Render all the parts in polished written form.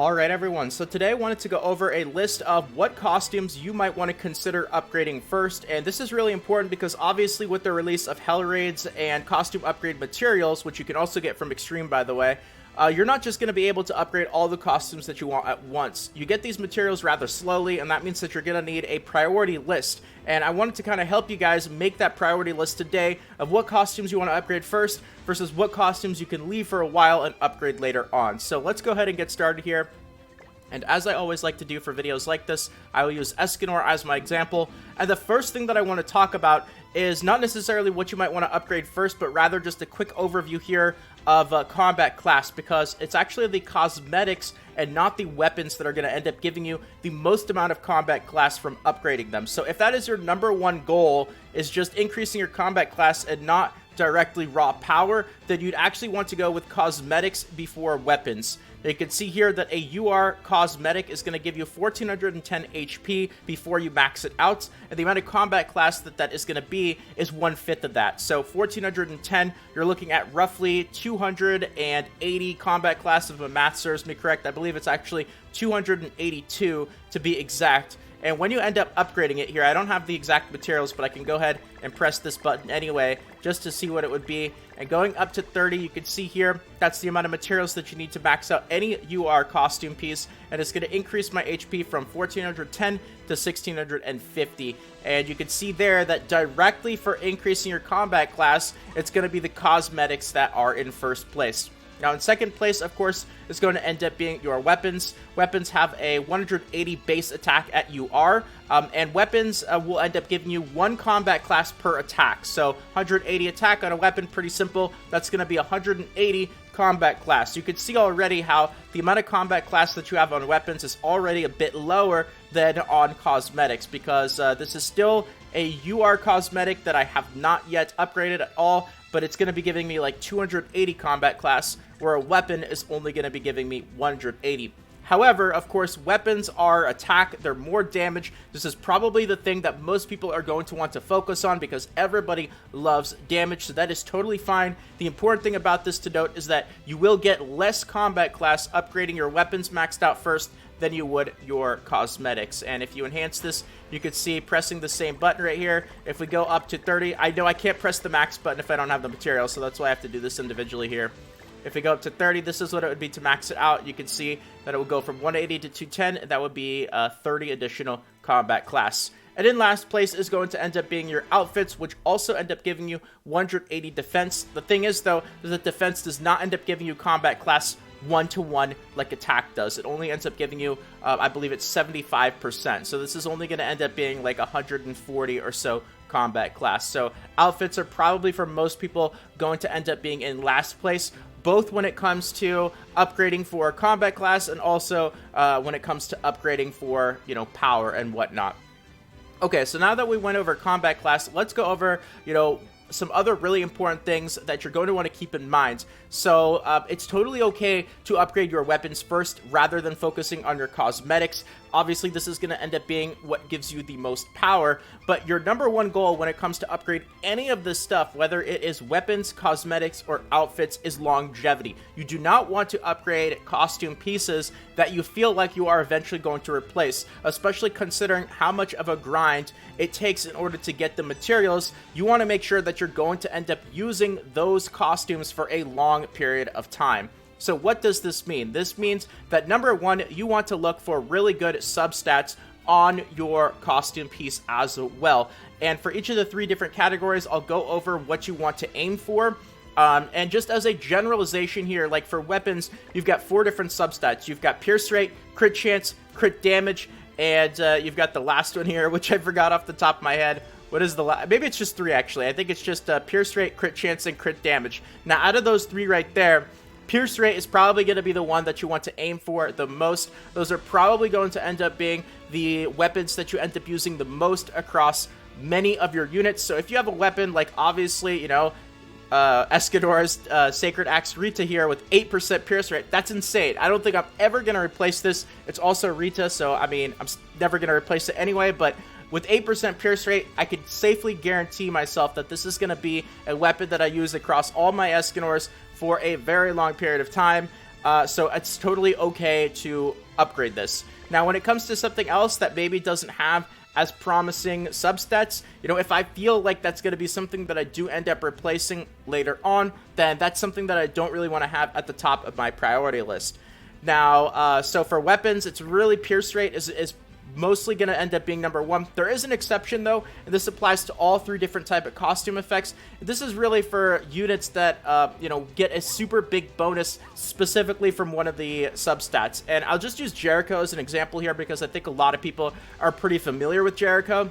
Alright everyone, so today I wanted to go over a list of what costumes you might want to consider upgrading first, and this is really important because obviously with the release of Hell Raids and costume upgrade materials, which you can also get from Extreme by the way, you're not just going to be able to upgrade all the costumes that you want at once. You get these materials rather slowly, and that means that you're going to need a priority list. And I wanted to kind of help you guys make that priority list today of what costumes you want to upgrade first versus what costumes you can leave for a while and upgrade later on. So let's go ahead and get started here. And as I always like to do for videos like this, I will use Escanor as my example. And the first thing that I want to talk about is not necessarily what you might want to upgrade first, but rather just a quick overview here of combat class, because it's actually the cosmetics and not the weapons that are going to end up giving you the most amount of combat class from upgrading them. So if that is your number one goal, is just increasing your combat class and not directly raw power, then you'd actually want to go with cosmetics before weapons. You can see here that a UR cosmetic is going to give you 1410 HP before you max it out, and the amount of combat class that is going to be is 1/5 of that. So 1410, you're looking at roughly 280 combat class, if my math serves me correct. I believe it's actually 282 to be exact. And when you end up upgrading it here, I don't have the exact materials, but I can go ahead and press this button anyway, just to see what it would be. And going up to 30, you can see here, that's the amount of materials that you need to max out any UR costume piece. And it's going to increase my HP from 1410 to 1650. And you can see there that directly for increasing your combat class, it's going to be the cosmetics that are in first place. Now, in second place, of course, is going to end up being your weapons. Weapons have a 180 base attack at UR, and weapons will end up giving you one combat class per attack. So 180 attack on a weapon, pretty simple. That's going to be 180 combat class. You can see already how the amount of combat class that you have on weapons is already a bit lower than on cosmetics, because this is still a UR cosmetic that I have not yet upgraded at all, but it's going to be giving me like 280 combat class, where a weapon is only going to be giving me 180. However, of course, weapons are attack, they're more damage. This is probably the thing that most people are going to want to focus on because everybody loves damage, so that is totally fine. The important thing about this to note is that you will get less combat class upgrading your weapons maxed out first than you would your cosmetics. And if you enhance this, you could see pressing the same button right here. If we go up to 30, I know I can't press the max button if I don't have the material, so that's why I have to do this individually here. If we go up to 30, this is what it would be to max it out. You can see that it would go from 180 to 210, and that would be 30 additional combat class. And in last place is going to end up being your outfits, which also end up giving you 180 defense. The thing is, though, that defense does not end up giving you combat class 1-to-1 like attack does. It only ends up giving you, I believe it's 75%. So this is only going to end up being like 140 or so combat class. So outfits are probably for most people going to end up being in last place, both when it comes to upgrading for combat class and also when it comes to upgrading for, you know, power and whatnot. Okay, so now that we went over combat class, let's go over, you know, some other really important things that you're going to want to keep in mind. So it's totally okay to upgrade your weapons first rather than focusing on your cosmetics. Obviously, this is going to end up being what gives you the most power, but your number one goal when it comes to upgrade any of this stuff, whether it is weapons, cosmetics, or outfits, is longevity. You do not want to upgrade costume pieces that you feel like you are eventually going to replace, especially considering how much of a grind it takes in order to get the materials. You want to make sure that you're going to end up using those costumes for a long period of time. So what does this mean? This means that number one, you want to look for really good substats on your costume piece as well. And for each of the three different categories, I'll go over what you want to aim for. And just as a generalization here, like for weapons, you've got 4 different substats. You've got pierce rate, crit chance, crit damage, and you've got the last one here, which I forgot off the top of my head. What is the last? Maybe it's just 3 actually. I think it's just pierce rate, crit chance, and crit damage. Now out of those 3 right there, pierce rate is probably going to be the one that you want to aim for the most. Those are probably going to end up being the weapons that you end up using the most across many of your units. So if you have a weapon like, obviously, you know, Escanor's Sacred Axe Rita here with 8% pierce rate, that's insane. I don't think I'm ever going to replace this. It's also Rita, so I mean, I'm never going to replace it anyway, but with 8% pierce rate, I could safely guarantee myself that this is going to be a weapon that I use across all my Escanors for a very long period of time. So it's totally okay to upgrade this. Now, when it comes to something else that maybe doesn't have as promising substats, you know, if I feel like that's going to be something that I do end up replacing later on, then that's something that I don't really want to have at the top of my priority list. Now, so for weapons, it's really pierce rate is mostly going to end up being number one. There is an exception, though, and this applies to all 3 different type of costume effects. This is really for units that, you know, get a super big bonus specifically from one of the substats. And I'll just use Jericho as an example here because I think a lot of people are pretty familiar with Jericho.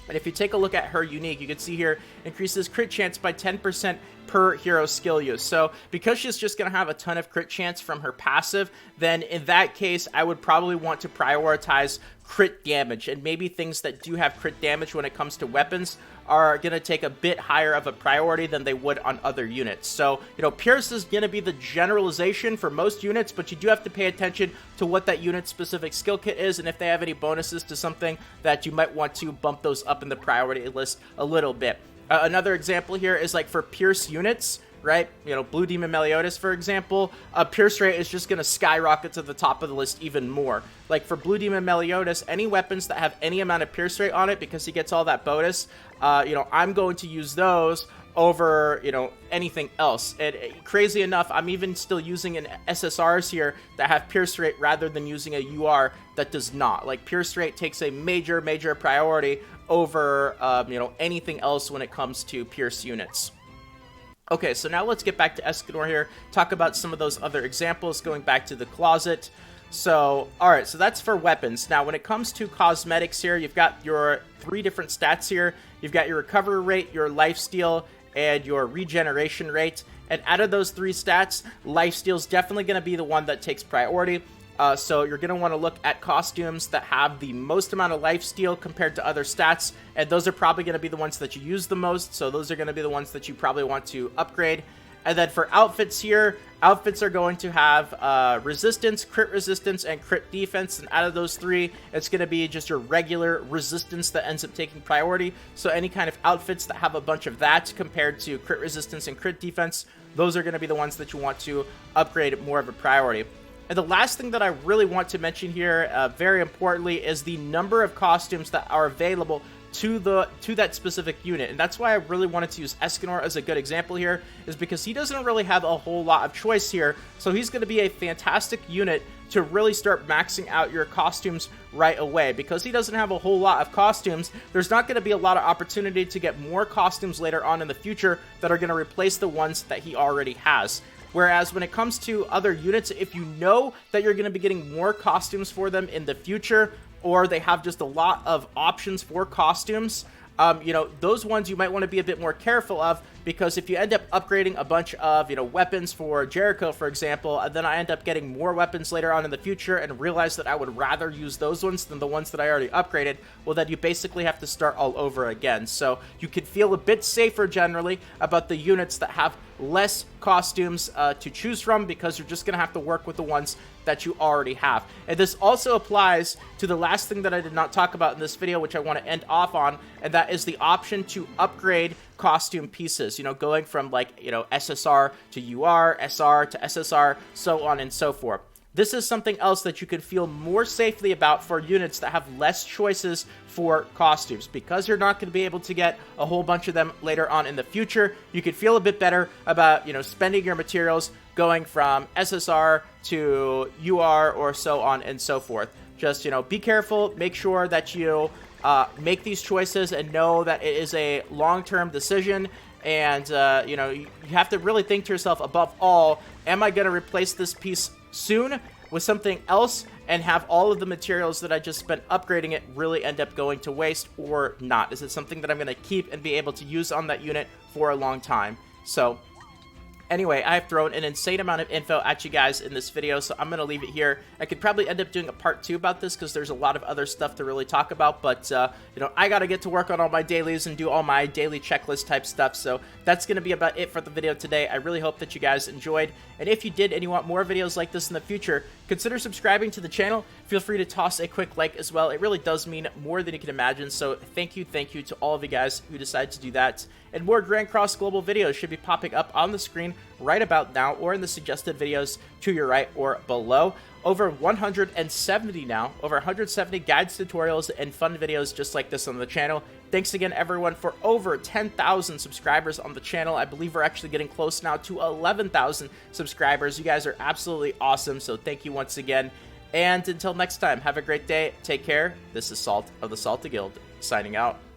And if you take a look at her unique, you can see here, increases crit chance by 10% per hero skill use. So because she's just going to have a ton of crit chance from her passive, then in that case, I would probably want to prioritize crit damage. And maybe things that do have crit damage when it comes to weapons are going to take a bit higher of a priority than they would on other units. So, you know, Pierce is going to be the generalization for most units, but you do have to pay attention to what that unit's specific skill kit is, and if they have any bonuses to something that you might want to bump those up in the priority list a little bit. Another example here is like for Pierce units, right? You know, Blue Demon Meliodas, for example, Pierce rate is just going to skyrocket to the top of the list even more. Like for Blue Demon Meliodas, any weapons that have any amount of Pierce rate on it, because he gets all that bonus, you know, I'm going to use those over, you know, anything else. And crazy enough, I'm even still using an SSRs here that have Pierce rate rather than using a UR that does not. Like Pierce rate takes a major priority over, you know, anything else when it comes to Pierce units. Okay, so now let's get back to Escanor here, talk about some of those other examples, going back to the closet. So, alright, so that's for weapons. Now, when it comes to cosmetics here, you've got your 3 different stats here. You've got your recovery rate, your lifesteal, and your regeneration rate. And out of those 3 stats, lifesteal is definitely going to be the one that takes priority. So you're going to want to look at costumes that have the most amount of lifesteal compared to other stats, and those are probably going to be the ones that you use the most, so those are going to be the ones that you probably want to upgrade. And then for outfits here, outfits are going to have resistance, crit resistance, and crit defense, and out of those 3, it's going to be just your regular resistance that ends up taking priority. So any kind of outfits that have a bunch of that compared to crit resistance and crit defense, those are going to be the ones that you want to upgrade more of a priority. And the last thing that I really want to mention here, very importantly, is the number of costumes that are available to that specific unit. And that's why I really wanted to use Escanor as a good example here, is because he doesn't really have a whole lot of choice here. So he's going to be a fantastic unit to really start maxing out your costumes right away. Because he doesn't have a whole lot of costumes, there's not going to be a lot of opportunity to get more costumes later on in the future that are going to replace the ones that he already has. Whereas when it comes to other units, if you know that you're going to be getting more costumes for them in the future, or they have just a lot of options for costumes, you know, those ones you might want to be a bit more careful of, because if you end up upgrading a bunch of, you know, weapons for Jericho, for example, and then I end up getting more weapons later on in the future and realize that I would rather use those ones than the ones that I already upgraded, well, then you basically have to start all over again. So you could feel a bit safer generally about the units that have less costumes to choose from, because you're just going to have to work with the ones that you already have. And this also applies to the last thing that I did not talk about in this video, which I want to end off on, and that is the option to upgrade costume pieces, you know, going from like, you know, SSR to UR, SR to SSR, so on and so forth. This is something else that you can feel more safely about for units that have less choices for costumes. Because you're not going to be able to get a whole bunch of them later on in the future, you could feel a bit better about, you know, spending your materials going from SSR to UR or so on and so forth. Just, you know, be careful, make sure that you make these choices and know that it is a long-term decision. And, you know, you have to really think to yourself, above all, am I going to replace this piece soon with something else and have all of the materials that I just spent upgrading it really end up going to waste, or not? Is it something that I'm going to keep and be able to use on that unit for a long time? So anyway, I've thrown an insane amount of info at you guys in this video, so I'm going to leave it here. I could probably end up doing a part 2 about this, because there's a lot of other stuff to really talk about, but, you know, I got to get to work on all my dailies and do all my daily checklist type stuff, so that's going to be about it for the video today. I really hope that you guys enjoyed, and if you did and you want more videos like this in the future, consider subscribing to the channel. Feel free to toss a quick like as well. It really does mean more than you can imagine, so thank you to all of you guys who decided to do that. and more Grand Cross Global videos should be popping up on the screen right about now or in the suggested videos to your right or below. Over 170 now, over 170 guides, tutorials, and fun videos just like this on the channel. Thanks again, everyone, for over 10,000 subscribers on the channel. I believe we're actually getting close now to 11,000 subscribers. You guys are absolutely awesome, so thank you once again. And until next time, have a great day. Take care. This is Salt of the Salty Guild, signing out.